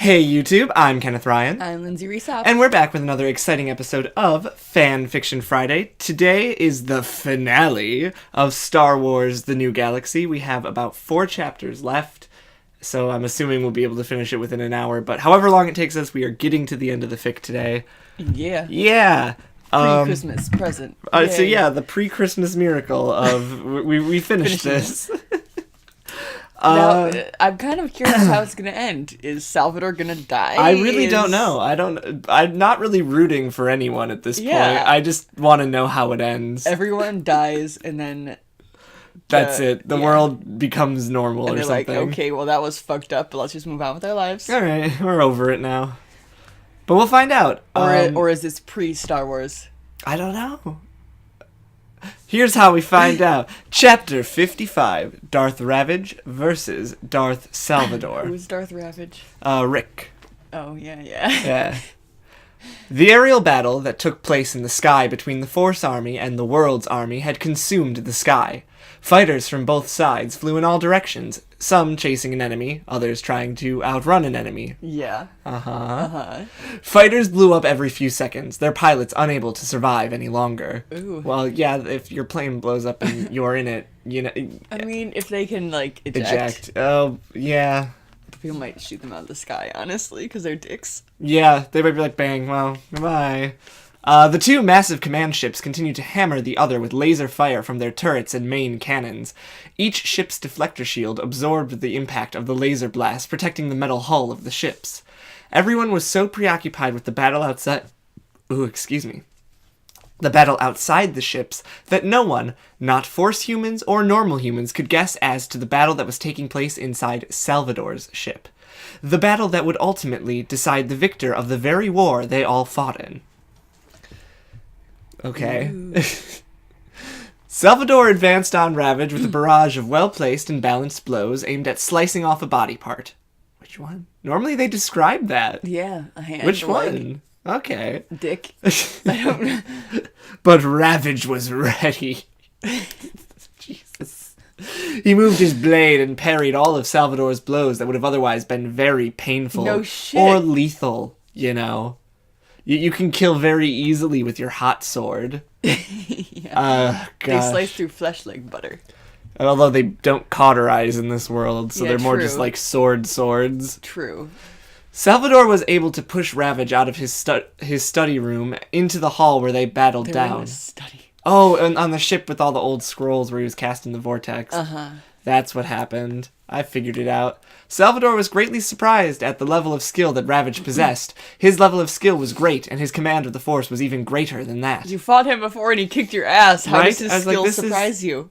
Hey YouTube, I'm Kenneth Ryan. I'm Lindsay Reesop. And we're back with another exciting episode of Fanfiction Friday. Today is the finale of Star Wars The New Galaxy. We have about 4 chapters left, so I'm assuming we'll be able to finish it within an hour. But however long it takes us, we are getting to the end of the fic today. Yeah. Yeah. Pre-Christmas present. So yeah, the pre-Christmas miracle of we finished this. Now, I'm kind of curious how it's gonna end. Is Salvador gonna die? I really don't know. I'm not really rooting for anyone at this point. I just want to know how it ends. Everyone dies, and then that's it. The world becomes normal and or they're something. like, okay, well that was fucked up, but let's just move on with our lives. All right, we're over it now. But we'll find out. Or is this pre-Star Wars? I don't know. Here's how we find out. Chapter 55, Darth Ravage versus Darth Salvador. Who's Darth Ravage? Rick. Oh, yeah. Yeah. The aerial battle that took place in the sky between the Force Army and the World's Army had consumed the sky. Fighters from both sides flew in all directions, some chasing an enemy, others trying to outrun an enemy. Yeah. Fighters blew up every few seconds, their pilots unable to survive any longer. Ooh. Well, yeah, if your plane blows up and you're in it, you know... I mean, if they can, like, Eject. Oh, yeah. People might shoot them out of the sky, honestly, because they're dicks. Yeah, they might be like, bang, well, goodbye. The two massive command ships continued to hammer the other with laser fire from their turrets and main cannons. Each ship's deflector shield absorbed the impact of the laser blast, protecting the metal hull of the ships. Everyone was so preoccupied with the battle outside... The battle outside the ships, that no one, not Force humans or normal humans, could guess as to the battle that was taking place inside Salvador's ship. The battle that would ultimately decide the victor of the very war they all fought in. Okay. Salvador advanced on Ravage with a barrage of well-placed and balanced blows aimed at slicing off a body part. Which one? Normally they describe that. Yeah, a hand. Which one? Okay. Dick. I don't know. But Ravage was ready. Jesus. He moved his blade and parried all of Salvador's blows that would have otherwise been very painful. No shit. Or lethal, you know. You can kill very easily with your hot sword. Yeah. They slice through flesh like butter. Although they don't cauterize in this world, so they're more just like swords. True. Salvador was able to push Ravage out of his study room into the hall where they battled down. In his study. Oh, and on the ship with all the old scrolls where he was cast in the vortex. That's what happened. I figured it out. Salvador was greatly surprised at the level of skill that Ravage possessed. His level of skill was great, and his command of the Force was even greater than that. You fought him before and he kicked your ass. How does his skill surprise you?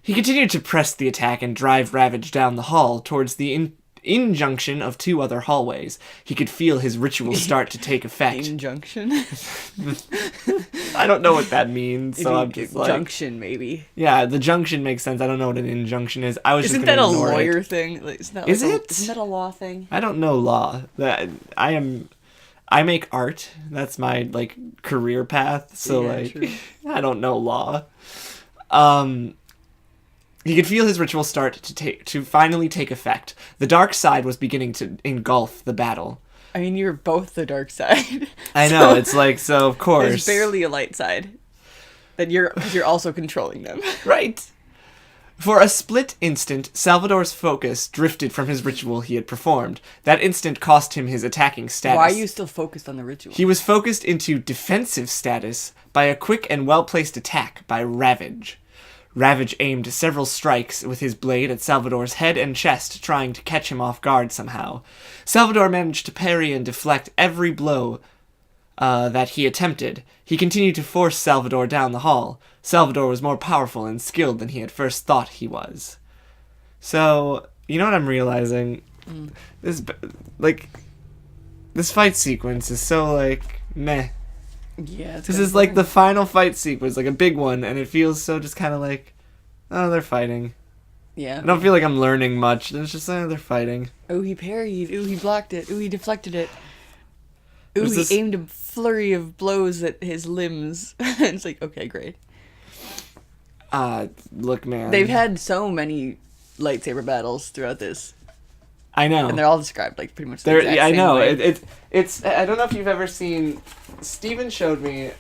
He continued to press the attack and drive Ravage down the hall towards the injunction of 2 other hallways. He could feel his ritual start to take effect. Injunction? I don't know what that means, so I'm just like... Junction, maybe. Yeah, the junction makes sense. I don't know what an injunction is. Isn't that a lawyer thing? Like, isn't that a law thing? I don't know law. I make art. That's my, like, career path, so, true. I don't know law. He could feel his ritual start to finally take effect. The dark side was beginning to engulf the battle. I mean, you're both the dark side. I know, it's like, so of course. There's barely a light side. That you're also controlling them. Right. For a split instant, Salvador's focus drifted from his ritual he had performed. That instant cost him his attacking status. Why are you still focused on the ritual? He was focused into defensive status by a quick and well-placed attack by Ravage. Ravage aimed several strikes with his blade at Salvador's head and chest, trying to catch him off guard somehow. Salvador managed to parry and deflect every blow that he attempted. He continued to force Salvador down the hall. Salvador was more powerful and skilled than he had first thought he was. So, you know what I'm realizing? This fight sequence is so, like, meh. Yeah, this is like the final fight sequence, like a big one, and it feels so just kind of like, oh, they're fighting. Yeah. I don't feel like I'm learning much. It's just, they're fighting. Oh, he parried. Ooh, he blocked it. Ooh, he deflected it. Ooh, he aimed a flurry of blows at his limbs. It's like, okay, great. Look, man. They've had so many lightsaber battles throughout this. I know. And they're all described like pretty much the exact I same know. way. It's. I don't know if you've ever seen. Steven showed me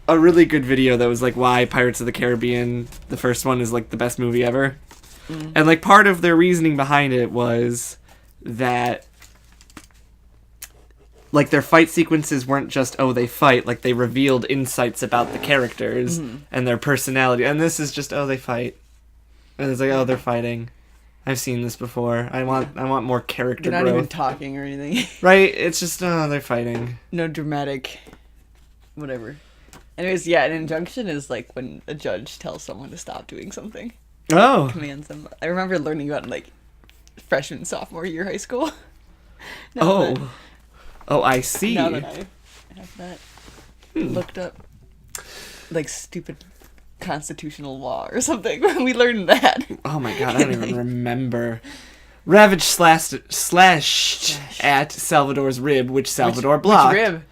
a really good video that was like why Pirates of the Caribbean, the first one, is like the best movie ever. And like part of their reasoning behind it was that like their fight sequences weren't just they fight, like they revealed insights about the characters and their personality. And this is just they fight. And it's like they're fighting. I've seen this before. I want more character They're not growth. even talking or anything. Right? It's just they're fighting. No dramatic whatever. Anyways, yeah, an injunction is like when a judge tells someone to stop doing something. Oh. Commands them. I remember learning about it in like freshman, sophomore year high school. I see. Now that I have that looked up, like stupid constitutional law or something. We learned that. Oh my god, I don't even remember. Ravage slashed at Salvador's rib, which Salvador blocked. Which rib?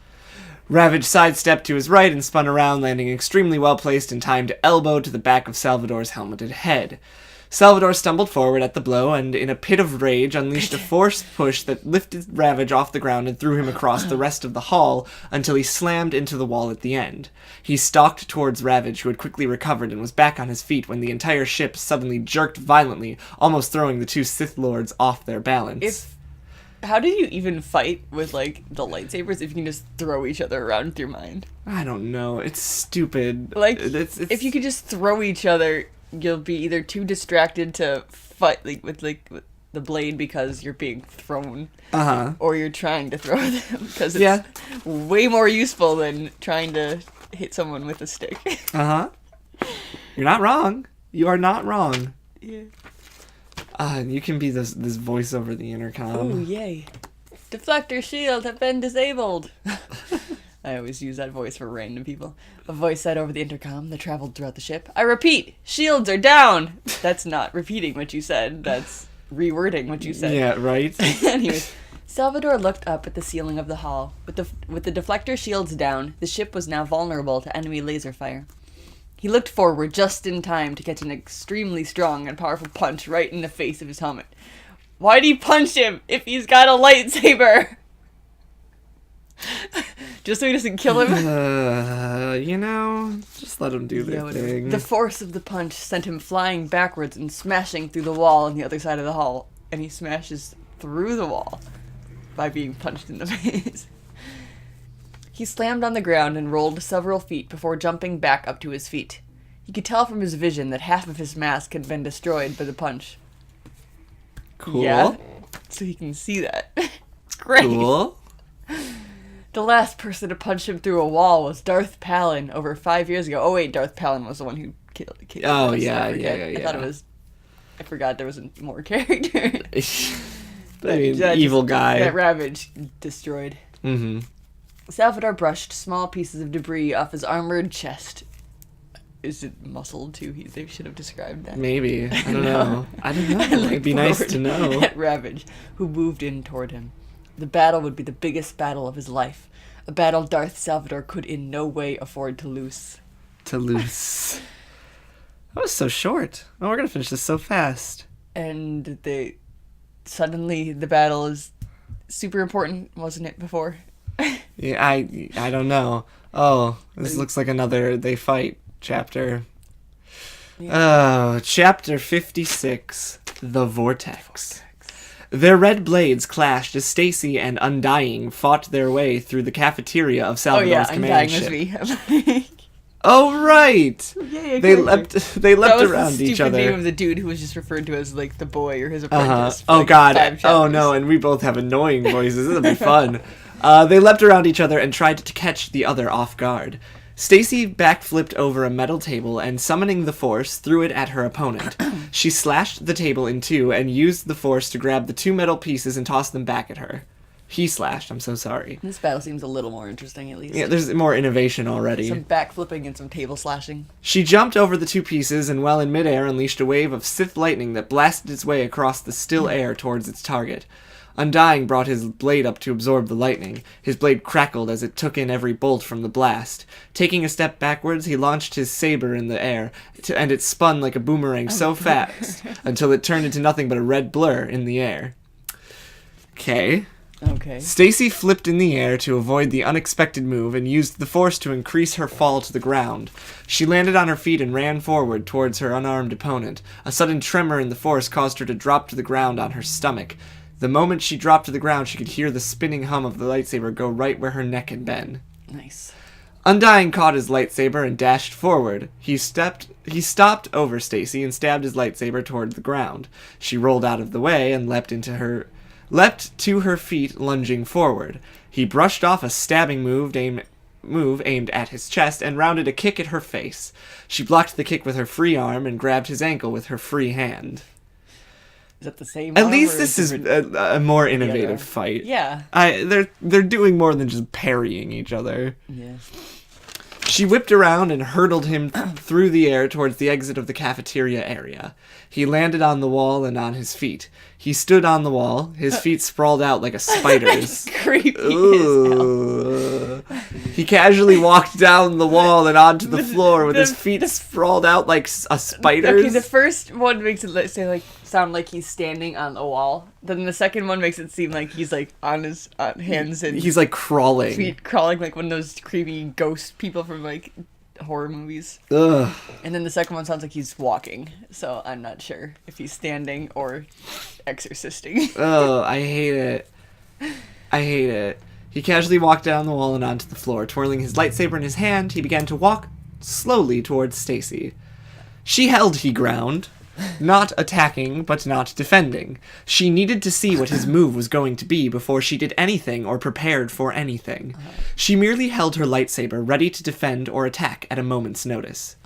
Ravage sidestepped to his right and spun around, landing extremely well placed in time to elbow to the back of Salvador's helmeted head. Salvador stumbled forward at the blow and, in a pit of rage, unleashed a forced push that lifted Ravage off the ground and threw him across the rest of the hall until he slammed into the wall at the end. He stalked towards Ravage, who had quickly recovered and was back on his feet when the entire ship suddenly jerked violently, almost throwing the two Sith Lords off their balance. How do you even fight with, like, the lightsabers if you can just throw each other around with your mind? I don't know. It's stupid. Like, it's... if you could just throw each other, you'll be either too distracted to fight, with the blade because you're being thrown. Or you're trying to throw them because it's way more useful than trying to hit someone with a stick. You're not wrong. You are not wrong. Yeah. You can be this voice over the intercom. Oh, yay. Deflector shield have been disabled. I always use that voice for random people. A voice said over the intercom that traveled throughout the ship. I repeat, shields are down. That's not repeating what you said. That's rewording what you said. Yeah, right? Anyways, Salvador looked up at the ceiling of the hall. With the deflector shields down, the ship was now vulnerable to enemy laser fire. He looked forward just in time to catch an extremely strong and powerful punch right in the face of his helmet. Why'd he punch him if he's got a lightsaber? Just so he doesn't kill him? Just let him do their thing. The force of the punch sent him flying backwards and smashing through the wall on the other side of the hall. And he smashes through the wall by being punched in the face. He slammed on the ground and rolled several feet before jumping back up to his feet. He could tell from his vision that half of his mask had been destroyed by the punch. Cool. Yeah, so he can see that. Great. Cool. The last person to punch him through a wall was Darth Palin over 5 years ago. Oh wait, Darth Palin was the one who killed Oh, us. yeah. I thought it was... I forgot there was more character. I mean, evil guy. That Ravage destroyed. Mm-hmm. Salvador brushed small pieces of debris off his armored chest. Is it muscled too? They should have described that. Maybe. I don't know. It'd be nice to know. At Ravage, who moved in toward him. The battle would be the biggest battle of his life. A battle Darth Salvador could in no way afford to lose. That was so short. Oh, we're going to finish this so fast. And suddenly the battle is super important, wasn't it, before? Yeah, I don't know. Oh, this looks like another they fight chapter. Yeah. Oh, chapter 56, The Vortex. Their red blades clashed as Stacy and Undying fought their way through the cafeteria of Salvador's command ship. Undying was me. Oh, right! Yeah, They leapt around each other. That was the name of the dude who was just referred to as, like, the boy or his apprentice. Oh, like, God. 5 chapters. Oh, no, and we both have annoying voices. This will be fun. They leapt around each other and tried to catch the other off guard. Stacy backflipped over a metal table and, summoning the Force, threw it at her opponent. She slashed the table in two and used the Force to grab the 2 metal pieces and toss them back at her. He slashed, I'm so sorry. This battle seems a little more interesting, at least. Yeah, there's more innovation already. Some backflipping and some table slashing. She jumped over the 2 pieces and, while in midair, unleashed a wave of Sith lightning that blasted its way across the still air towards its target. Undying brought his blade up to absorb the lightning. His blade crackled as it took in every bolt from the blast. Taking a step backwards, he launched his saber in the air, and it spun like a boomerang so fast until it turned into nothing but a red blur in the air. Okay. Okay. Stacy flipped in the air to avoid the unexpected move and used the force to increase her fall to the ground. She landed on her feet and ran forward towards her unarmed opponent. A sudden tremor in the force caused her to drop to the ground on her stomach. The moment she dropped to the ground, she could hear the spinning hum of the lightsaber go right where her neck had been. Nice. Undying caught his lightsaber and dashed forward. He stopped over Stacy and stabbed his lightsaber toward the ground. She rolled out of the way and leapt to her feet, lunging forward. He brushed off a stabbing move aimed at his chest and rounded a kick at her face. She blocked the kick with her free arm and grabbed his ankle with her free hand. Is that the same? At least this is a more innovative fight. Yeah. They're doing more than just parrying each other. Yeah. She whipped around and hurtled him through the air towards the exit of the cafeteria area. He landed on the wall and on his feet. He stood on the wall, his feet sprawled out like a spider's. Creepy as hell. He casually walked down the wall and onto the floor with his feet sprawled out like a spider's. Okay, the first one makes it sound like he's standing on the wall. Then the second one makes it seem like he's like on his hands and he's like crawling. Feet crawling like one of those creepy ghost people from like horror movies. Ugh. And then the second one sounds like he's walking. So I'm not sure if he's standing or exorcisting. Oh, I hate it. I hate it. He casually walked down the wall and onto the floor. Twirling his lightsaber in his hand, he began to walk slowly towards Stacy. She held he ground, not attacking, but not defending. She needed to see what his move was going to be before she did anything or prepared for anything. She merely held her lightsaber, ready to defend or attack at a moment's notice.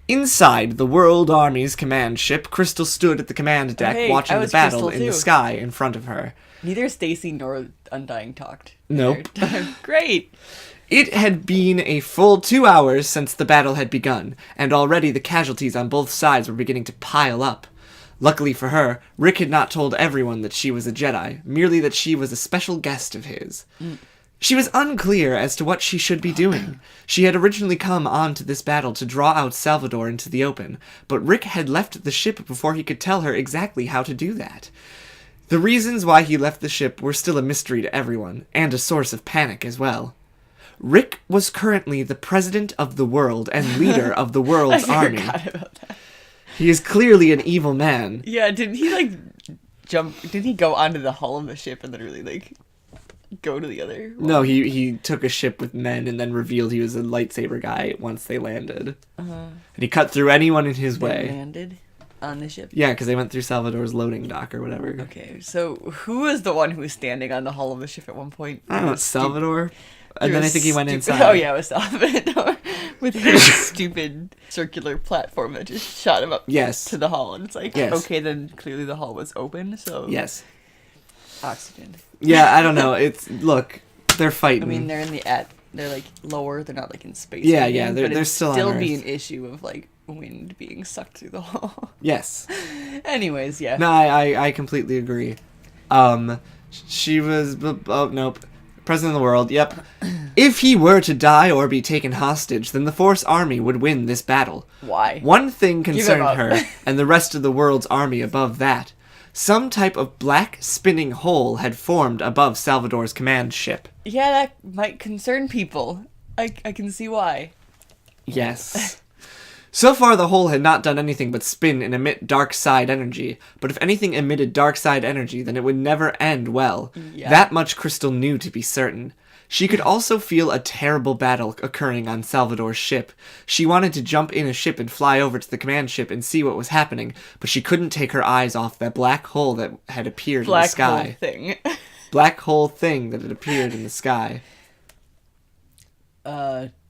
Inside the World Army's command ship, Crystal stood at the command deck watching the battle in the sky in front of her. Neither Stacy nor Undying talked. Nope. Great. It had been a full 2 hours since the battle had begun, and already the casualties on both sides were beginning to pile up. Luckily for her, Rick had not told everyone that she was a Jedi, merely that she was a special guest of his. She was unclear as to what she should be doing. She had originally come onto this battle to draw out Salvador into the open, but Rick had left the ship before he could tell her exactly how to do that. The reasons why he left the ship were still a mystery to everyone, and a source of panic as well. Rick was currently the president of the world and leader of the world's army. I forgot about that. He is clearly an evil man. Yeah, didn't he didn't he go onto the hull of the ship and literally go to the other one? No, he took a ship with men and then revealed he was a lightsaber guy once they landed. And he cut through anyone in his way. Landed on the ship? Yeah, because they went through Salvador's loading dock or whatever. Okay, so who was the one who was standing on the hull of the ship at one point? I don't know, Salvador? And then I think he went inside. Oh yeah, it was Salvador with his stupid circular platform that just shot him up to the hull. And it's like, okay, then clearly the hull was open, so... Yes. Oxygen. Yeah, I don't know. Look, they're fighting. I mean, they're in they're like lower, they're not like in space. Yeah, they're still on Earth. Still be an issue of like wind being sucked through the hull. Yes. Anyways, yeah. No, I completely agree. She was... Oh, nope. President of the world, yep. If he were to die or be taken hostage, then the Force Army would win this battle. Why? One thing concerned her, and the rest of the world's army above that. Some type of black spinning hole had formed above Salvador's command ship. Yeah, that might concern people. I can see why. Yes. So far, the hole had not done anything but spin and emit dark side energy, but if anything emitted dark side energy, then it would never end well. Yeah. That much Crystal knew to be certain. She could also feel a terrible battle occurring on Salvador's ship. She wanted to jump in a ship and fly over to the command ship and see what was happening, but she couldn't take her eyes off that black hole that had appeared in the sky. Black hole thing. Black hole thing that had appeared in the sky.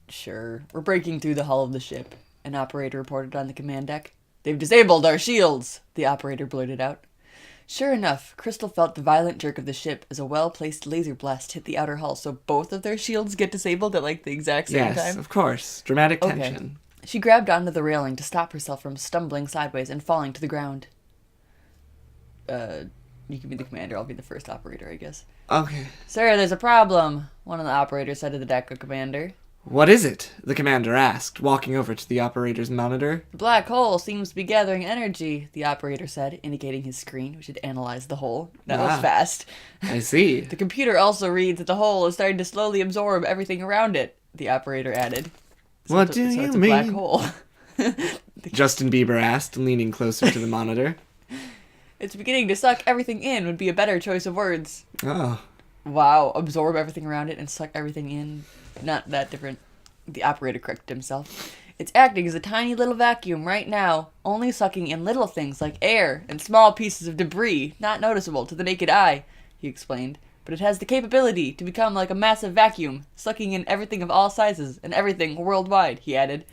Sure. We're breaking through the hull of the ship. An operator reported on the command deck. They've disabled our shields, the operator blurted out. Sure enough, Crystal felt the violent jerk of the ship as a well-placed laser blast hit the outer hull, so both of their shields get disabled at like the exact same time? Yes, of course. Dramatic tension. Okay. She grabbed onto the railing to stop herself from stumbling sideways and falling to the ground. You can be the commander, I'll be the first operator, I guess. Okay. Sir, there's a problem, one of the operators said to the deck commander. What is it? The commander asked, walking over to the operator's monitor. The black hole seems to be gathering energy, the operator said, indicating his screen, which had analyzed the hole. That was fast. I see. The computer also reads that the hole is starting to slowly absorb everything around it, the operator added. What do you it's mean? A black hole. Justin Bieber asked, leaning closer to the monitor. It's beginning to suck everything in would be a better choice of words. Oh. Wow, absorb everything around it and suck everything in. Not that different. The operator corrected himself. It's acting as a tiny little vacuum right now, only sucking in little things like air and small pieces of debris, not noticeable to the naked eye, he explained. But it has the capability to become like a massive vacuum, sucking in everything of all sizes and everything worldwide, he added.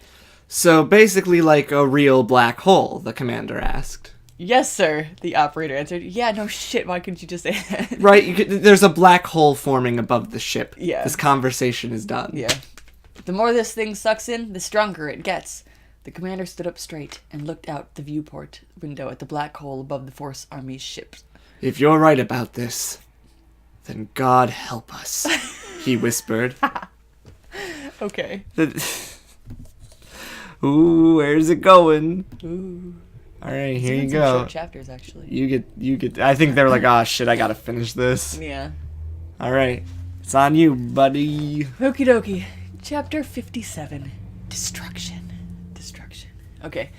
So basically like a real black hole, the commander asked. Yes, sir, the operator answered. Yeah, no shit, why couldn't you just say that? Right, there's a black hole forming above the ship. Yeah. This conversation is done. Yeah. The more this thing sucks in, the stronger it gets. The commander stood up straight and looked out the viewport window at the black hole above the Force Army's ships. If you're right about this, then God help us, he whispered. Okay. Ooh, where's it going? Ooh. All right, here Even you some go. short chapters, actually. You get. I think they're like, oh shit, I gotta finish this. Yeah. All right, it's on you, buddy. Okie dokie. Chapter 57. Destruction. Okay.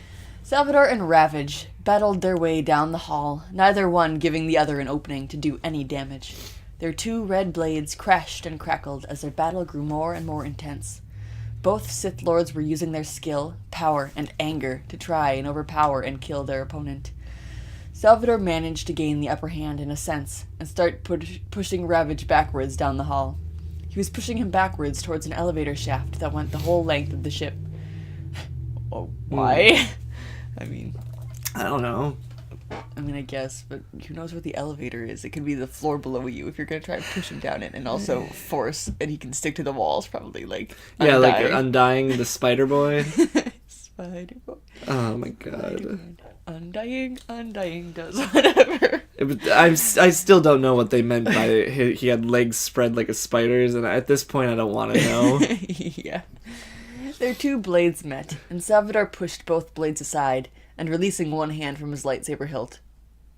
Salvador and Ravage battled their way down the hall, neither one giving the other an opening to do any damage. Their two red blades crashed and crackled as their battle grew more and more intense. Both Sith Lords were using their skill, power, and anger to try and overpower and kill their opponent. Salvador managed to gain the upper hand in a sense and start pushing Ravage backwards down the hall. He was pushing him backwards towards an elevator shaft that went the whole length of the ship. Oh, why? I don't know. I guess, but who knows where the elevator is? It could be the floor below you if you're gonna try and push him down it, and also force, and he can stick to the walls, probably, like, yeah, like undying the Spider Boy. Spider Boy. Oh my god. Undying does whatever. I still don't know what they meant by he had legs spread like a spider's, and at this point I don't want to know. Yeah. Their two blades met, and Salvador pushed both blades aside, and releasing one hand from his lightsaber hilt,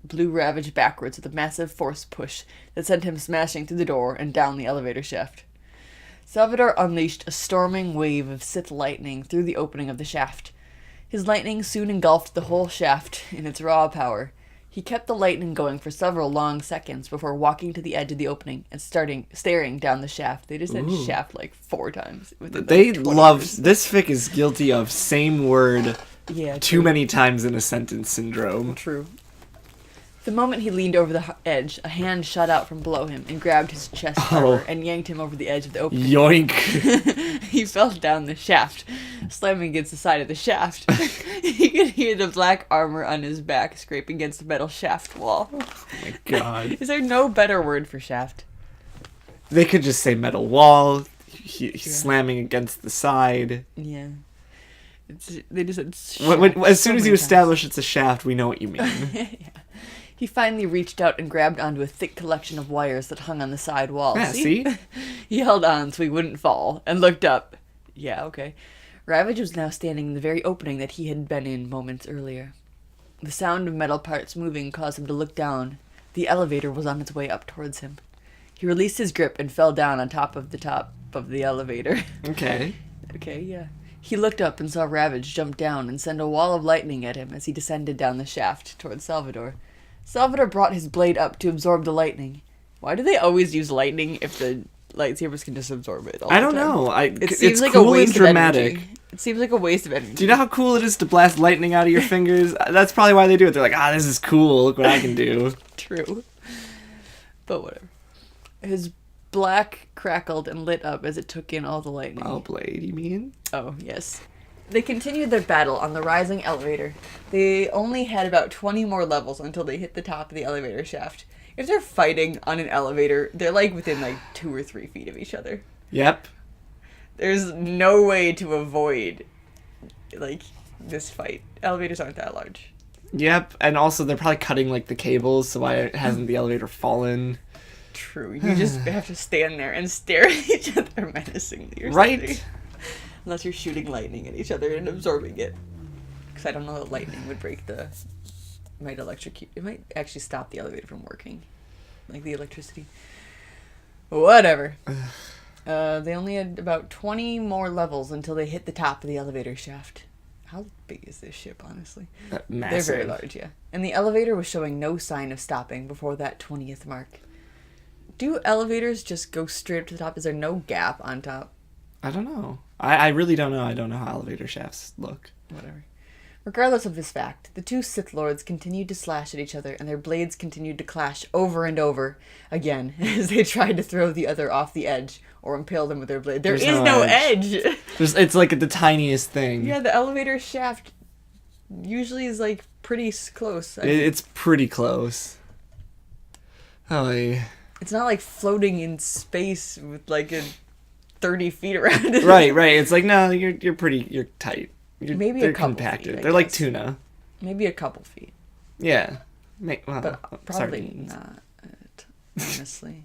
blew Ravage backwards with a massive force push that sent him smashing through the door and down the elevator shaft. Salvador unleashed a storming wave of Sith lightning through the opening of the shaft. His lightning soon engulfed the whole shaft in its raw power. He kept the lightning going for several long seconds before walking to the edge of the opening and staring down the shaft. They just said shaft like 4 times. They loved... This fic is guilty of same word too many times in a sentence syndrome. True. The moment he leaned over the edge, a hand shot out from below him and grabbed his chest armor and yanked him over the edge of the opening. Yoink! He fell down the shaft, slamming against the side of the shaft. He could hear the black armor on his back scraping against the metal shaft wall. Oh my god. Is there no better word for shaft? They could just say metal wall, he's slamming against the side. Yeah. They just said shaft. As soon as you establish it's a shaft, we know what you mean. Yeah. He finally reached out and grabbed onto a thick collection of wires that hung on the side wall. Yeah, see? He held on so he wouldn't fall and looked up. Yeah, okay. Ravage was now standing in the very opening that he had been in moments earlier. The sound of metal parts moving caused him to look down. The elevator was on its way up towards him. He released his grip and fell down on top of the elevator. Okay. Okay, yeah. He looked up and saw Ravage jump down and send a wall of lightning at him as he descended down the shaft towards Salvador. Salvador brought his blade up to absorb the lightning. Why do they always use lightning if the lightsabers can just absorb it all the I don't time? know. It's like cool a waste and dramatic. Of energy. It seems like a waste of energy. Do you know how cool it is to blast lightning out of your fingers? That's probably why they do it. They're like, this is cool. Look what I can do. True. But whatever. His black crackled and lit up as it took in all the lightning. Oh, blade, you mean? Oh, yes. They continued their battle on the rising elevator. They only had about 20 more levels until they hit the top of the elevator shaft. If they're fighting on an elevator, they're like within like 2 or 3 feet of each other. Yep. There's no way to avoid like this fight. Elevators aren't that large. Yep, and also they're probably cutting like the cables, so why hasn't the elevator fallen? True. You just have to stand there and stare at each other menacingly or right? something. Unless you're shooting lightning at each other and absorbing it. Because I don't know that lightning would break the... It might electrocute... It might actually stop the elevator from working. Like the electricity. Whatever. They only had about 20 more levels until they hit the top of the elevator shaft. How big is this ship, honestly? Massive. They're very large, yeah. And the elevator was showing no sign of stopping before that 20th mark. Do elevators just go straight up to the top? Is there no gap on top? I don't know. I really don't know. I don't know how elevator shafts look. Whatever. Regardless of this fact, the two Sith Lords continued to slash at each other, and their blades continued to clash over and over again as they tried to throw the other off the edge or impale them with their blade. There's no edge. It's like the tiniest thing. Yeah, the elevator shaft usually is like pretty close. It's pretty close. Oh, yeah. It's not like floating in space with like a 30 feet around it. Right. It's like, no, you're tight. Maybe they're a couple compacted. feet, They're like tuna. Maybe a couple feet. Yeah. Well, But probably sardines. not, honestly.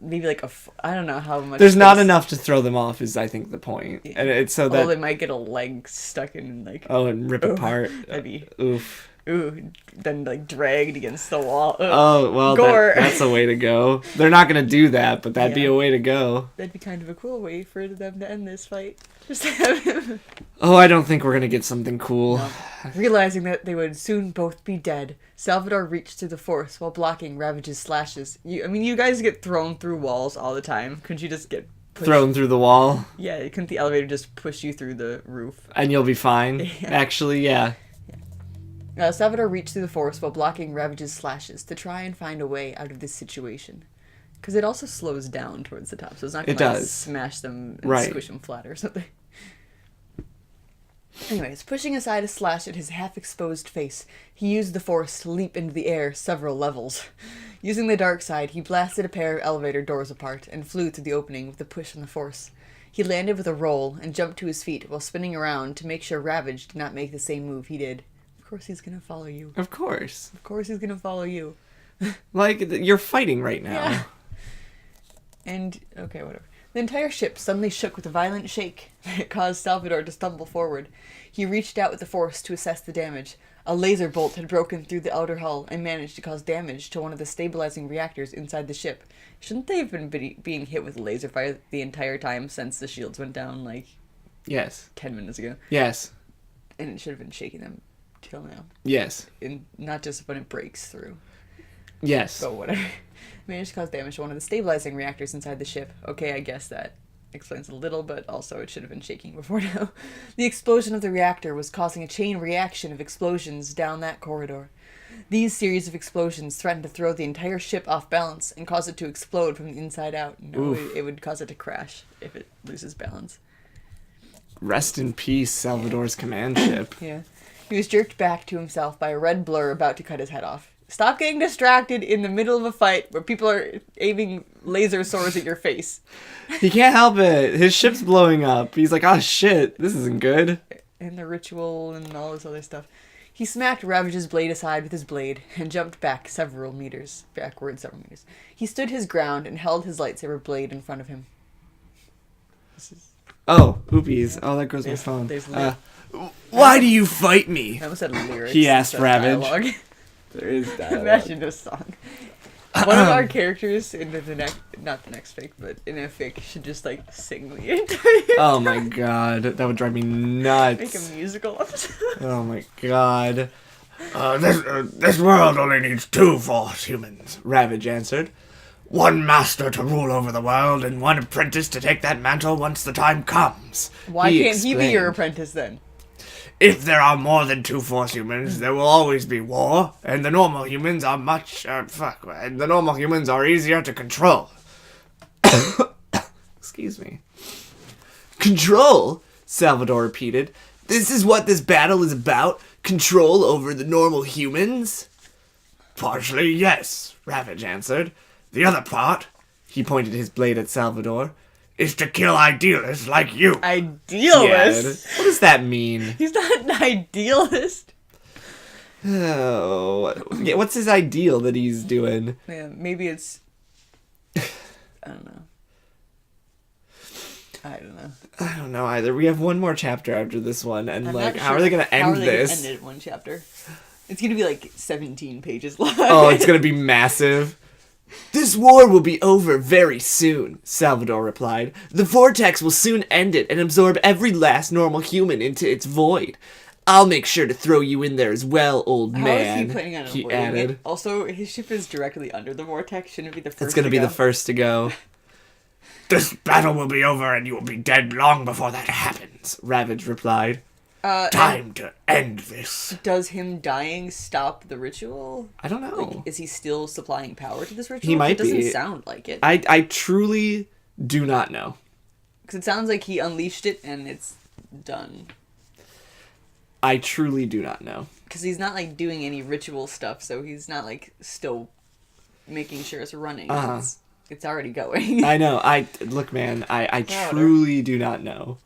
Maybe like I don't know how much. There's not enough to throw them off is, I think, the point. Yeah. And it's so that... they might get a leg stuck in like... Oh, and rip apart. That'd be... Oof. Ooh, then like dragged against the wall. Ugh. Oh, well, Gore. that's a way to go. They're not going to do that, but that'd be a way to go. That'd be kind of a cool way for them to end this fight. Just have him... Oh, I don't think we're going to get something cool. No. Realizing that they would soon both be dead, Salvador reached through the force while blocking Ravage's slashes. You guys get thrown through walls all the time. Couldn't you just get pushed? Thrown through the wall? Yeah, couldn't the elevator just push you through the roof? And you'll be fine? Yeah. Actually, yeah. Salvador reached through the force while blocking Ravage's slashes to try and find a way out of this situation. Because it also slows down towards the top, so it's not going to smash them and squish them flat or something. Anyways, pushing aside a slash at his half-exposed face, he used the force to leap into the air several levels. Using the dark side, he blasted a pair of elevator doors apart and flew through the opening with a push on the force. He landed with a roll and jumped to his feet while spinning around to make sure Ravage did not make the same move he did. Of course he's gonna follow you. Of course. Of course he's gonna follow you. Like, you're fighting right now. Yeah. And, okay, whatever. The entire ship suddenly shook with a violent shake that caused Salvador to stumble forward. He reached out with the force to assess the damage. A laser bolt had broken through the outer hull and managed to cause damage to one of the stabilizing reactors inside the ship. Shouldn't they have been being hit with laser fire the entire time since the shields went down, like, Yes. 10 minutes ago? Yes. And it should have been shaking them till now. Yes. And not just when it breaks through. Yes. So whatever. Managed to cause damage to one of the stabilizing reactors inside the ship. Okay, I guess that explains a little, but also it should have been shaking before now. The explosion of the reactor was causing a chain reaction of explosions down that corridor. These series of explosions threatened to throw the entire ship off balance and cause it to explode from the inside out. No, it would cause it to crash if it loses balance. Rest in peace, Salvador's command ship. Yeah. He was jerked back to himself by a red blur about to cut his head off. Stop getting distracted in the middle of a fight where people are aiming laser swords at your face. He can't help it. His ship's blowing up. He's like, oh shit, this isn't good. And the ritual and all this other stuff. He smacked Ravage's blade aside with his blade and jumped back several meters. He stood his ground and held his lightsaber blade in front of him. Oh, oopies. Oh, there goes my phone. Why do you fight me? I almost said lyrics. He asked Ravage. Dialogue. There is dialogue. Imagine this song. One of our characters in the next, not the next fic, but in a fic should just like sing the entire Oh my god, that would drive me nuts. Make a musical episode. Oh my god. This world only needs 2 Force humans, Ravage answered. 1 master to rule over the world and 1 apprentice to take that mantle once the time comes. Why can't he be your apprentice then? If there are more than 2 Force humans, there will always be war, and the normal humans are and the normal humans are easier to control. Excuse me. Control? Salvador repeated. This is what this battle is about? Control over the normal humans? Partially, yes, Ravage answered. The other part, he pointed his blade at Salvador, is to kill idealists like you. Idealist? Yeah, what does that mean? He's not an idealist. Oh, yeah, what's his ideal that he's doing? Yeah, maybe it's... I don't know. I don't know. I don't know either. We have one more chapter after this one, and I'm like, not how sure are they gonna how end are they gonna this? end it in one chapter. It's gonna be like 17 pages long. Oh, it's gonna be massive. This war will be over very soon, Salvador replied. The vortex will soon end it and absorb every last normal human into its void. I'll make sure to throw you in there as well, old How man, is he planning on avoiding added. it? Also, his ship is directly under the vortex. Shouldn't it be the first It's gonna to be go? the first to go. This battle will be over and you will be dead long before that happens, Ravage replied. Time to end this. Does him dying stop the ritual? I don't know. Like, is he still supplying power to this ritual? He might It doesn't be. sound like it. I truly do not know. Because it sounds like he unleashed it and it's done. I truly do not know. Because he's not, like, doing any ritual stuff, so he's not, like, still making sure it's running. Uh-huh. It's already going. I know. Look, man, I truly do not know.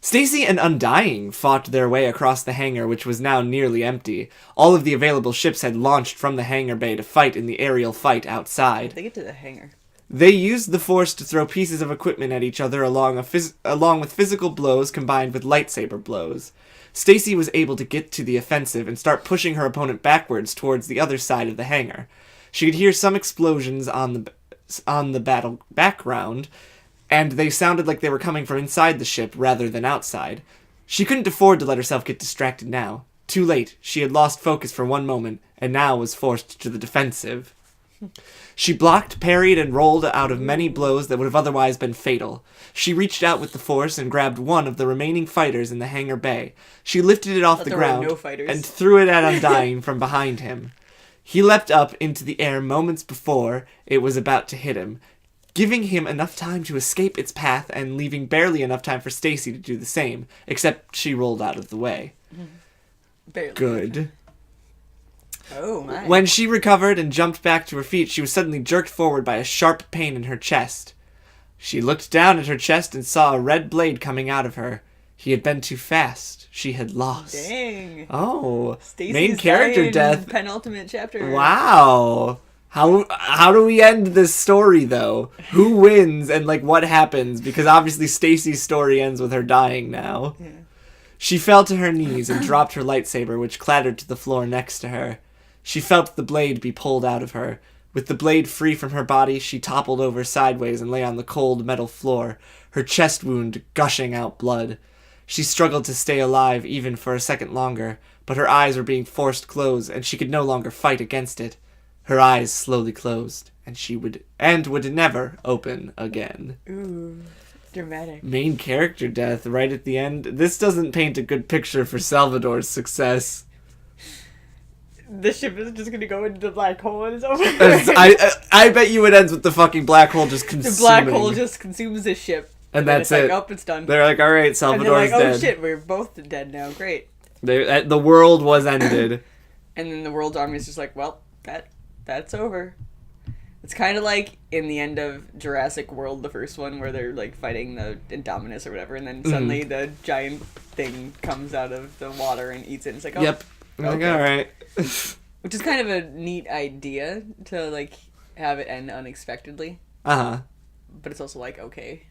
Stacy and Undying fought their way across the hangar, which was now nearly empty. All of the available ships had launched from the hangar bay to fight in the aerial fight outside. They get to the hangar. They used the force to throw pieces of equipment at each other along with physical blows combined with lightsaber blows. Stacy was able to get to the offensive and start pushing her opponent backwards towards the other side of the hangar. She could hear some explosions on the battle background, and they sounded like they were coming from inside the ship rather than outside. She couldn't afford to let herself get distracted now. Too late. She had lost focus for one moment, and now was forced to the defensive. She blocked, parried, and rolled out of many blows that would have otherwise been fatal. She reached out with the force and grabbed one of the remaining fighters in the hangar bay. She lifted it off the ground and threw it at Undying from behind him. He leapt up into the air moments before it was about to hit him, giving him enough time to escape its path and leaving barely enough time for Stacy to do the same, except she rolled out of the way. Barely. Good. Oh, my. When she recovered and jumped back to her feet, she was suddenly jerked forward by a sharp pain in her chest. She looked down at her chest and saw a red blade coming out of her. He had been too fast. She had lost. Dang. Oh, Stacy's main character dying, death. Penultimate chapter. Wow. How do we end this story, though? Who wins and, like, what happens? Because obviously Stacy's story ends with her dying now. Yeah. She fell to her knees and dropped her lightsaber, which clattered to the floor next to her. She felt the blade be pulled out of her. With the blade free from her body, she toppled over sideways and lay on the cold metal floor, her chest wound gushing out blood. She struggled to stay alive even for a second longer, but her eyes were being forced closed, and she could no longer fight against it. Her eyes slowly closed, and would never open again. Ooh, dramatic. Main character death right at the end. This doesn't paint a good picture for Salvador's success. The ship is just gonna go into the black hole and it's over. I bet you it ends with the fucking black hole just consuming. The black hole just consumes the ship. And that's it's it. Like, oh, it's done. They're like, all right, and Salvador's they're like, oh dead. shit, we're both dead now. Great. The world was ended. And then the world's army is just like, well, that's over. It's kind of like in the end of Jurassic World, the first one, where they're like fighting the Indominus or whatever, and then suddenly the giant thing comes out of the water and eats it. And it's like, oh, yep. Okay. Like, all right. Which is kind of a neat idea to like have it end unexpectedly. Uh-huh. But it's also like, okay.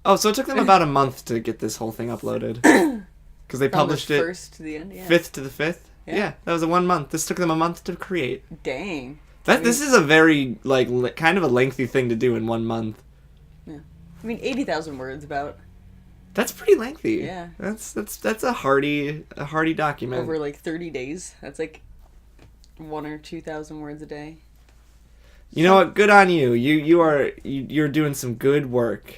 Oh, so it took them about a month to get this whole thing uploaded. Because they published it first to the end, yeah. 5th to the 5th. Yeah, that was a 1 month. This took them a month to create. Dang. This is a very like kind of a lengthy thing to do in 1 month. Yeah. I mean, 80,000 words about. That's pretty lengthy. Yeah. That's a hardy document. Over like 30 days. That's like 1,000 or 2,000 words a day. You know what? Good on you. You're doing some good work.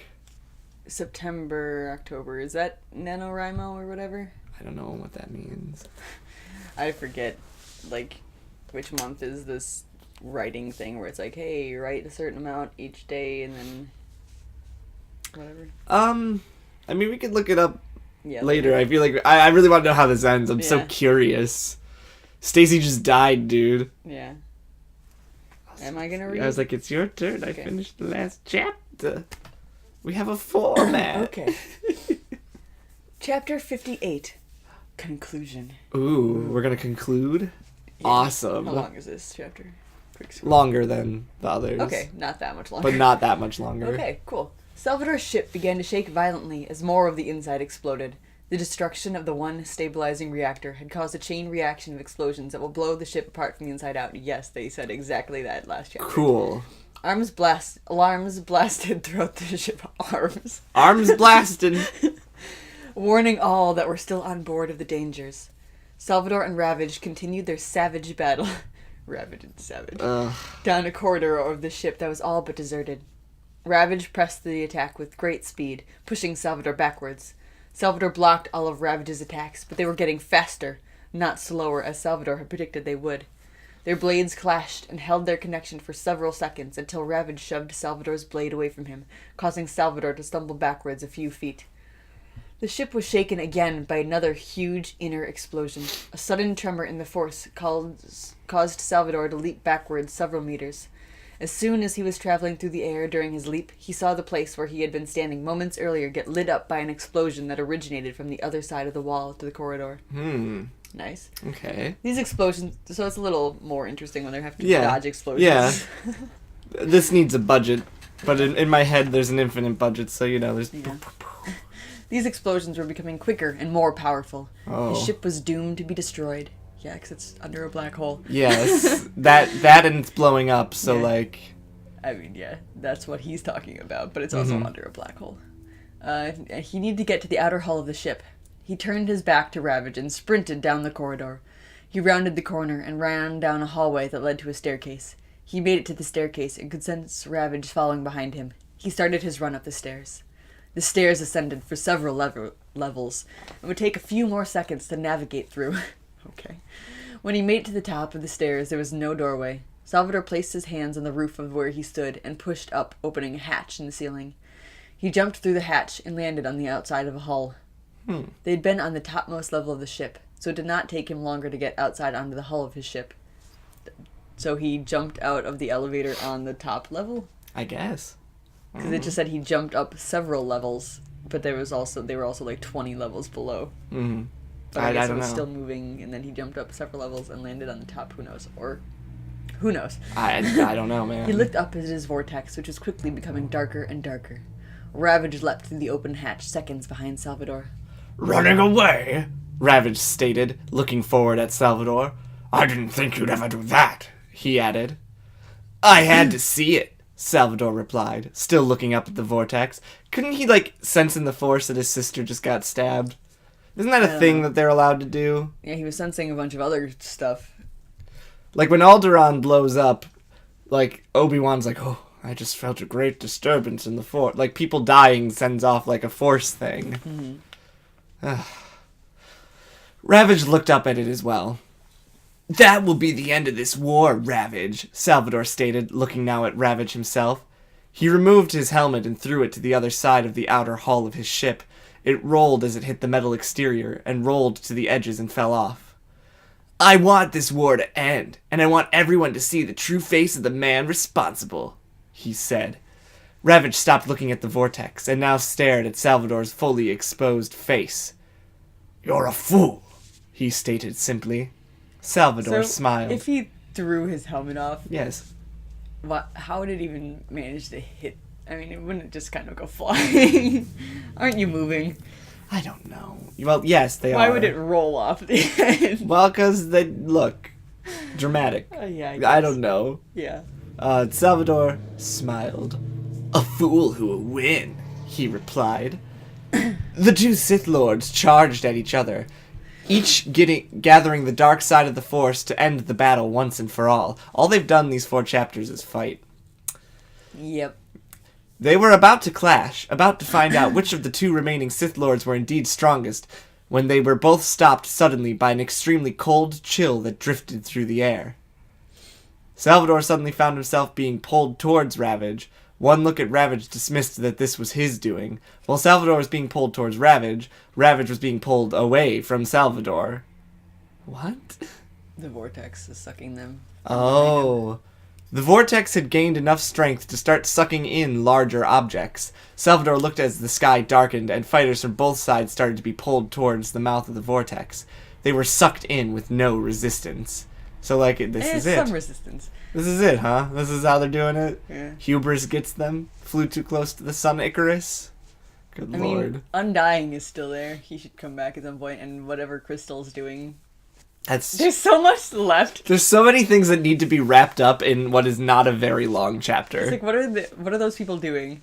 September, October. Is that NaNoWriMo or whatever? I don't know what that means. I forget, like, which month is this writing thing where it's like, hey, you write a certain amount each day and then whatever. I mean, we could look it up later. Later. I feel like I really want to know how this ends. I'm so curious. Stacy just died, dude. Yeah. Am I gonna read? I was like, it's your turn. Okay. I finished the last chapter. We have a format. Okay. Chapter 58. Conclusion. Ooh, we're gonna conclude? Yeah. Awesome. How long is this chapter? quick scroll. Longer than the others. Okay, not that much longer. But not that much longer. Okay, cool. Salvador's ship began to shake violently as more of the inside exploded. The destruction of the one stabilizing reactor had caused a chain reaction of explosions that will blow the ship apart from the inside out. Yes, they said exactly that last chapter. Cool. Alarms blasted throughout the ship. Arms blasted. Warning all that were still on board of the dangers. Salvador and Ravage continued their savage battle. Ravage and Savage. Down a corridor of the ship that was all but deserted. Ravage pressed the attack with great speed, pushing Salvador backwards. Salvador blocked all of Ravage's attacks, but they were getting faster, not slower as Salvador had predicted they would. Their blades clashed and held their connection for several seconds until Ravage shoved Salvador's blade away from him, causing Salvador to stumble backwards a few feet. The ship was shaken again by another huge inner explosion. A sudden tremor in the force caused Salvador to leap backwards several meters. As soon as he was traveling through the air during his leap, he saw the place where he had been standing moments earlier get lit up by an explosion that originated from the other side of the wall to the corridor. Nice. Okay. These explosions, so it's a little more interesting when they have to dodge explosions. Yeah. This needs a budget, but in my head there's an infinite budget, so there's... Yeah. These explosions were becoming quicker and more powerful. Oh. His ship was doomed to be destroyed. Yeah, because it's under a black hole. Yes, that and it's blowing up, so I mean, yeah, that's what he's talking about, but it's also under a black hole. He needed to get to the outer hull of the ship. He turned his back to Ravage and sprinted down the corridor. He rounded the corner and ran down a hallway that led to a staircase. He made it to the staircase and could sense Ravage following behind him. He started his run up the stairs. The stairs ascended for several levels and would take a few more seconds to navigate through. Okay. When he made it to the top of the stairs, there was no doorway. Salvador placed his hands on the roof of where he stood and pushed up, opening a hatch in the ceiling. He jumped through the hatch and landed on the outside of a hull. They had been on the topmost level of the ship, so it did not take him longer to get outside onto the hull of his ship. So he jumped out of the elevator on the top level? I guess. Because it just said he jumped up several levels, but they were also like 20 levels below. Mm-hmm. But I guess don't it was know. still moving, and then he jumped up several levels and landed on the top. Who knows? Or who knows? I don't know, man. He looked up at his vortex, which was quickly becoming darker and darker. Ravage leapt through the open hatch seconds behind Salvador. Running away? Ravage stated, looking forward at Salvador. I didn't think you'd ever do that, he added. I had to see it, Salvador replied, still looking up at the vortex. Couldn't he, sense in the force that his sister just got stabbed? Isn't that a thing that they're allowed to do? Yeah, he was sensing a bunch of other stuff. Like, when Alderaan blows up, Obi-Wan's like, oh, I just felt a great disturbance in the force. People dying sends off, a force thing. Ravage looked up at it as well. That will be the end of this war, Ravage, Salvador stated, looking now at Ravage himself. He removed his helmet and threw it to the other side of the outer hull of his ship. It rolled as it hit the metal exterior, and rolled to the edges and fell off. I want this war to end, and I want everyone to see the true face of the man responsible, he said. Ravage stopped looking at the vortex, and now stared at Salvador's fully exposed face. You're a fool, he stated simply. Salvador smiled. If he threw his helmet off... Yes. How would it even manage to hit... I mean, it wouldn't just kind of go flying. Aren't you moving? I don't know. Well, yes, they are. Why would it roll off the end? Well, because they look dramatic. Yeah, I don't know. Yeah. Salvador smiled. A fool who will win, he replied. The two Sith Lords charged at each other, each gathering the dark side of the Force to end the battle once and for all. All they've done these 4 chapters is fight. Yep. They were about to clash, about to find out which of the 2 remaining Sith Lords were indeed strongest, when they were both stopped suddenly by an extremely cold chill that drifted through the air. Salvador suddenly found himself being pulled towards Ravage. One look at Ravage dismissed that this was his doing. While Salvador was being pulled towards Ravage, Ravage was being pulled away from Salvador. What? The vortex is sucking them. Oh. The vortex had gained enough strength to start sucking in larger objects. Salvador looked as the sky darkened, and fighters from both sides started to be pulled towards the mouth of the vortex. They were sucked in with no resistance. So, like, this is it. Some resistance. This is it, huh? This is how they're doing it? Yeah. Hubris gets them. Flew too close to the sun, Icarus. Good lord. I mean, Undying is still there. He should come back at some point, and whatever Crystal's doing. There's so much left. There's so many things that need to be wrapped up in what is not a very long chapter. It's like, what are those people doing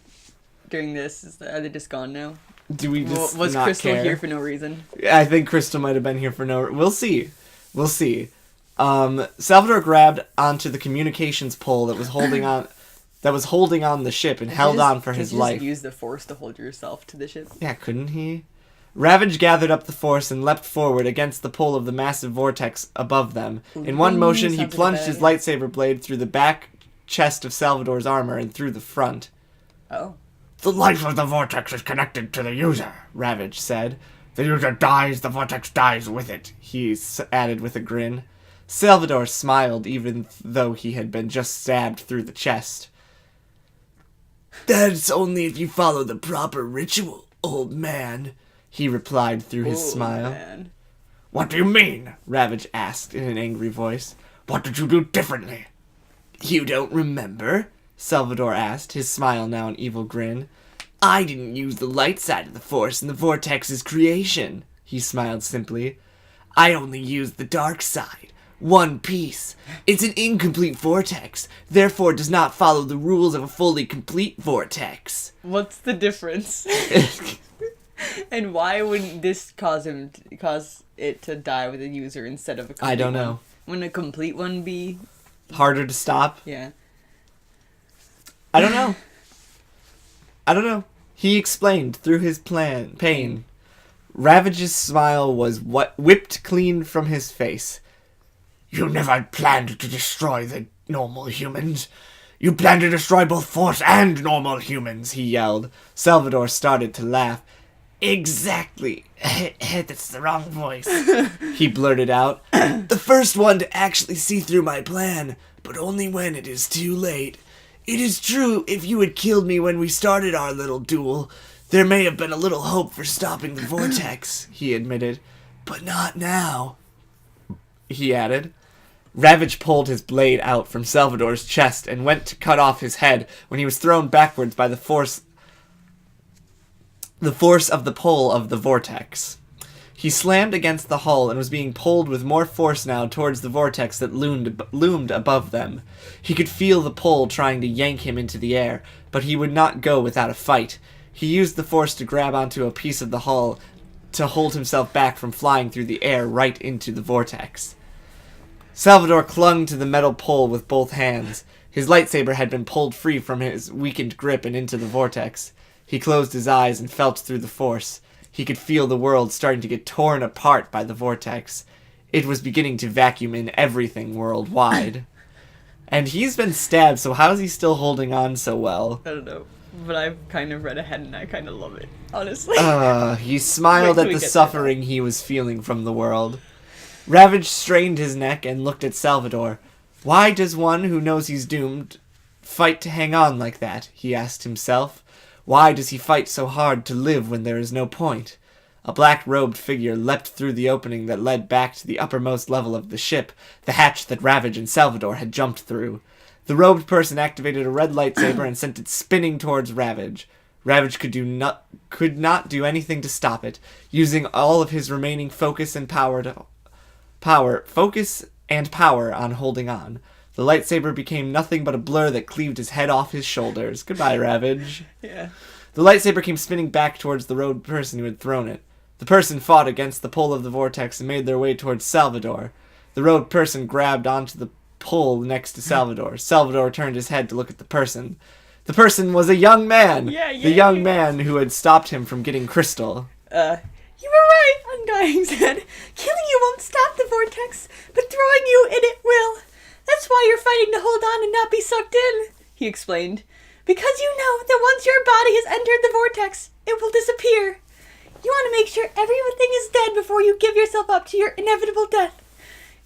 during this? Are they just gone now? Do we just Was not Crystal care? here for no reason? I think Crystal might have been here for no... We'll see. We'll see. Salvador grabbed onto the communications pole that was holding on... the ship and held on for his life. Just use the force to hold yourself to the ship. Yeah, couldn't he? Ravage gathered up the force and leapt forward against the pole of the massive vortex above them. In one motion, he plunged his lightsaber blade through the back chest of Salvador's armor and through the front. Oh. The life of the vortex is connected to the user, Ravage said. The user dies, the vortex dies with it. He added with a grin. Salvador smiled even though he had been just stabbed through the chest. That's only if you follow the proper ritual, old man, he replied through his smile. Man. What do you mean? Ravage asked in an angry voice. What did you do differently? You don't remember? Salvador asked, his smile now an evil grin. I didn't use the light side of the Force in the Vortex's creation, he smiled simply. I only used the dark side. One piece. It's an incomplete vortex, therefore does not follow the rules of a fully complete vortex. What's the difference? And why wouldn't this cause it to die with a user instead of a complete one? I don't know. Wouldn't a complete one be harder to stop? Yeah. I don't know. He explained through his pain. Ravage's smile was whipped clean from his face. You never planned to destroy the normal humans. You planned to destroy both Force and normal humans, he yelled. Salvador started to laugh. Exactly. That's the wrong voice. He blurted out. The first one to actually see through my plan, but only when it is too late. It is true, if you had killed me when we started our little duel, there may have been a little hope for stopping the vortex, he admitted. But not now, he added. Ravage pulled his blade out from Salvador's chest and went to cut off his head when he was thrown backwards by the force of the pole of the vortex. He slammed against the hull and was being pulled with more force now towards the vortex that loomed above them. He could feel the pull trying to yank him into the air, but he would not go without a fight. He used the force to grab onto a piece of the hull to hold himself back from flying through the air right into the vortex. Salvador clung to the metal pole with both hands. His lightsaber had been pulled free from his weakened grip and into the vortex. He closed his eyes and felt through the force. He could feel the world starting to get torn apart by the vortex. It was beginning to vacuum in everything worldwide. And he's been stabbed, so how is he still holding on so well? I don't know. But I've kind of read ahead and I kind of love it, honestly. He smiled at the suffering he was feeling from the world. Ravage strained his neck and looked at Salvador. Why does one who knows he's doomed fight to hang on like that? He asked himself. Why does he fight so hard to live when there is no point? A black-robed figure leapt through the opening that led back to the uppermost level of the ship, the hatch that Ravage and Salvador had jumped through. The robed person activated a red lightsaber and sent it spinning towards Ravage. Ravage could not do anything to stop it, using all of his remaining focus and power on holding on. The lightsaber became nothing but a blur that cleaved his head off his shoulders. Goodbye, Ravage. Yeah. The lightsaber came spinning back towards the robed person who had thrown it. The person fought against the pull of the vortex and made their way towards Salvador. The robed person grabbed onto the pole next to Salvador. Salvador turned his head to look at the person. The person was a young man! The young man who had stopped him from getting Crystal. You were right, Undying said. Killing you won't stop the vortex, but throwing you in it will. That's why you're fighting to hold on and not be sucked in, he explained. Because you know that once your body has entered the vortex, it will disappear. You want to make sure everything is dead before you give yourself up to your inevitable death.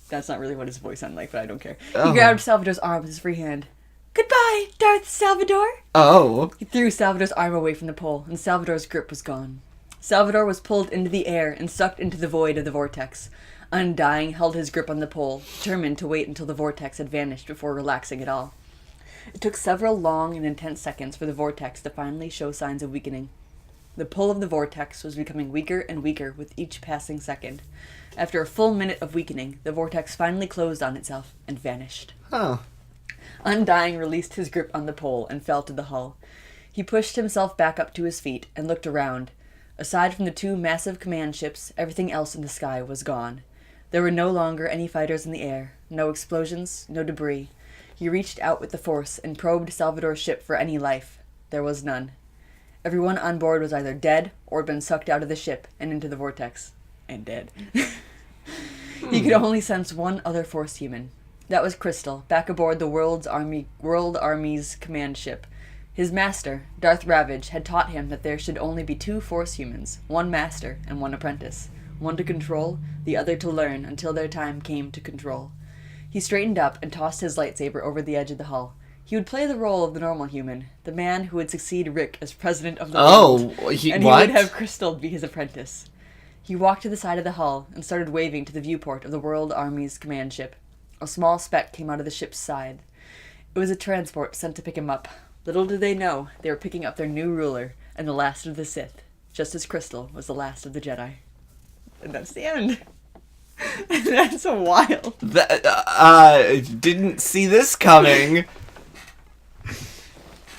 That's not really what his voice sounded like, but I don't care. He grabbed Salvador's arm with his free hand. Goodbye, Darth Salvador. Oh. He threw Salvador's arm away from the pole, and Salvador's grip was gone. Salvador was pulled into the air and sucked into the void of the vortex. Undying held his grip on the pole, determined to wait until the vortex had vanished before relaxing at all. It took several long and intense seconds for the vortex to finally show signs of weakening. The pull of the vortex was becoming weaker and weaker with each passing second. After a full minute of weakening, the vortex finally closed on itself and vanished. Oh. Undying released his grip on the pole and fell to the hull. He pushed himself back up to his feet and looked around. Aside from the 2 massive command ships, everything else in the sky was gone. There were no longer any fighters in the air, no explosions, no debris. He reached out with the force and probed Salvador's ship for any life. There was none. Everyone on board was either dead or had been sucked out of the ship and into the vortex. And dead. He could only sense one other Force human. That was Crystal, back aboard the World Army's command ship. His master, Darth Ravage, had taught him that there should only be 2 Force humans, one master and one apprentice. One to control, the other to learn until their time came to control. He straightened up and tossed his lightsaber over the edge of the hull. He would play the role of the normal human, the man who would succeed Rick as president of the world. Oh, and he would have Crystal be his apprentice. He walked to the side of the hull and started waving to the viewport of the World Army's command ship. A small speck came out of the ship's side. It was a transport sent to pick him up. Little did they know, they were picking up their new ruler and the last of the Sith, just as Crystal was the last of the Jedi. And that's the end. That's a wild. Didn't see this coming.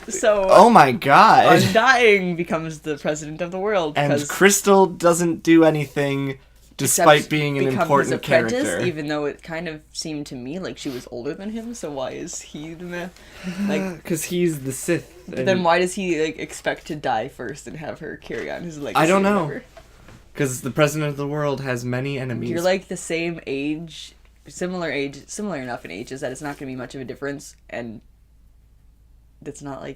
So, oh my god. Undying becomes the president of the world. And Crystal doesn't do anything despite being an important character. Even though it kind of seemed to me like she was older than him, so why is he the man? Like, because he's the Sith. Then why does he expect to die first and have her carry on his legacy? I don't know. Because the president of the world has many enemies. You're the same age, similar enough in ages that it's not going to be much of a difference, and it's not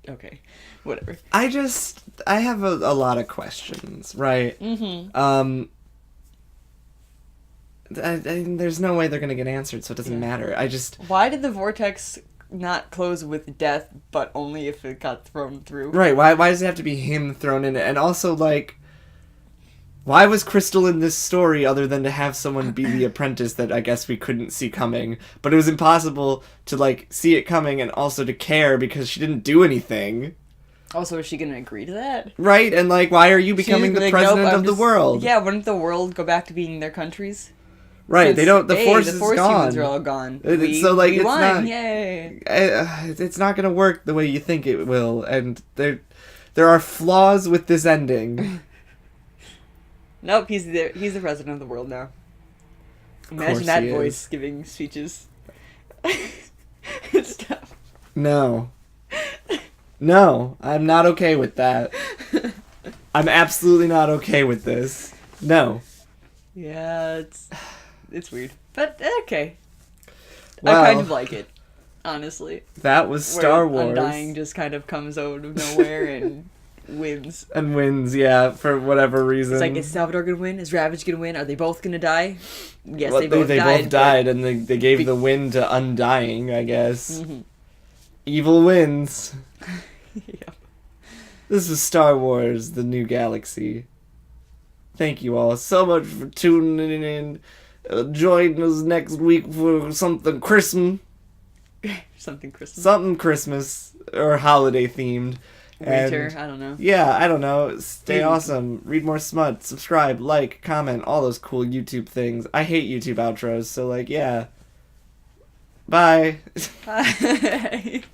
okay, whatever. I have a lot of questions, right? Mm-hmm. There's no way they're going to get answered, so it doesn't matter. Why did the vortex not close with death, but only if it got thrown through? Right, why does it have to be him thrown in it? And also, why was Crystal in this story other than to have someone be the apprentice that I guess we couldn't see coming? But it was impossible to, see it coming and also to care because she didn't do anything. Also, is she going to agree to that? Right, and, why are you becoming the president of the world? Yeah, wouldn't the world go back to being their countries? Right, they don't, the Force is Force gone. Humans are all gone. We won, not, yay! It's not going to work the way you think it will, and there are flaws with this ending. Nope, he's the president of the world now. Imagine that voice giving speeches. It's tough. No, I'm not okay with that. I'm absolutely not okay with this. No. Yeah, it's weird, but okay. Well, I kind of like it, honestly. That was Star Wars. Undying just kind of comes out of nowhere and wins. And wins, yeah, for whatever reason. It's is Salvador gonna win? Is Ravage gonna win? Are they both gonna die? Yes, well, they both died, and they gave the win to Undying, I guess. Mm-hmm. Evil wins. Yep. This is Star Wars, The New Galaxy. Thank you all so much for tuning in. Join us next week for something Christmas. Something Christmas. Something Christmas or holiday themed. Winter, I don't know. Yeah, I don't know. Stay awesome. Read more smut. Subscribe, like, comment, all those cool YouTube things. I hate YouTube outros, so yeah. Bye. Bye.